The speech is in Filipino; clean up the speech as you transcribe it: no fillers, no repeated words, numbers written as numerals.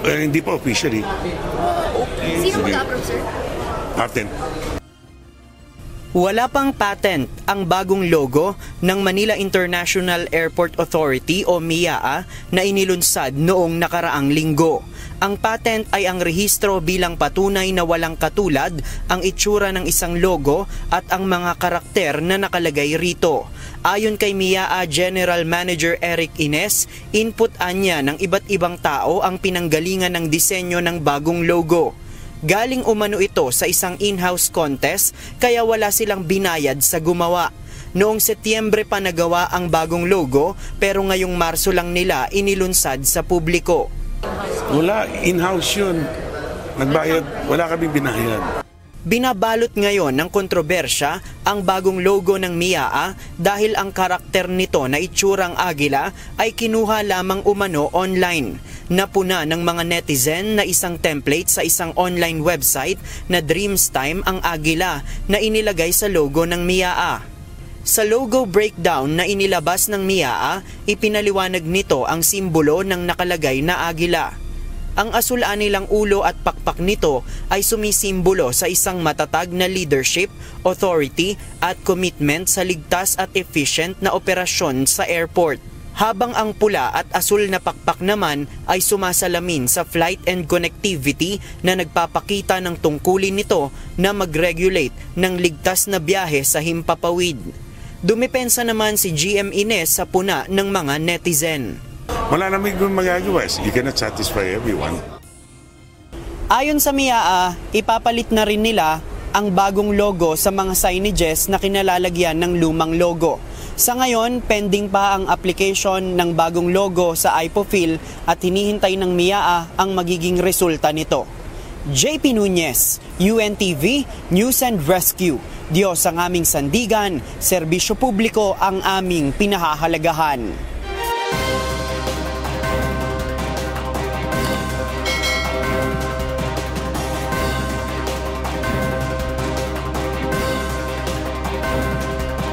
Hindi pa officially. Sino mag-approve, sir? Patent. Wala pang patent ang bagong logo ng Manila International Airport Authority o MIAA na inilunsad noong nakaraang linggo. Ang patent ay ang rehistro bilang patunay na walang katulad ang itsura ng isang logo at ang mga karakter na nakalagay rito. Ayon kay MIAA General Manager Eric Ines, input niya ng iba't ibang tao ang pinanggalingan ng disenyo ng bagong logo. Galing umano ito sa isang in-house contest kaya wala silang binayad sa gumawa. Noong Setyembre pa nagawa ang bagong logo pero ngayong Marso lang nila inilunsad sa publiko. Wala, in-house yun. Nagbayad, wala kami binayad. Binabalot ngayon ng kontrobersya ang bagong logo ng MIAA dahil ang karakter nito na itsurang agila ay kinuha lamang umano online. Napuna ng mga netizen na isang template sa isang online website na Dreamstime ang agila na inilagay sa logo ng MIAA. Sa logo breakdown na inilabas ng MIAA, ipinaliwanag nito ang simbolo ng nakalagay na agila. Ang asul-anilang ulo at pakpak nito ay sumisimbolo sa isang matatag na leadership, authority at commitment sa ligtas at efficient na operasyon sa airport. Habang ang pula at asul na pakpak naman ay sumasalamin sa flight and connectivity na nagpapakita ng tungkulin nito na mag-regulate ng ligtas na biyahe sa himpapawid. Dumipensa naman si GM Ines sa puna ng mga netizen. Wala naman kung magagawa. You cannot satisfy everyone. Ayon sa MIAA, ipapalit na rin nila ang bagong logo sa mga signages na kinalalagyan ng lumang logo. Sa ngayon, pending pa ang application ng bagong logo sa IPOPHIL at hinihintay ng MIAA ang magiging resulta nito. JP Nunez, UNTV, News and Rescue. Diyos ang aming sandigan, serbisyo publiko ang aming pinahahalagahan.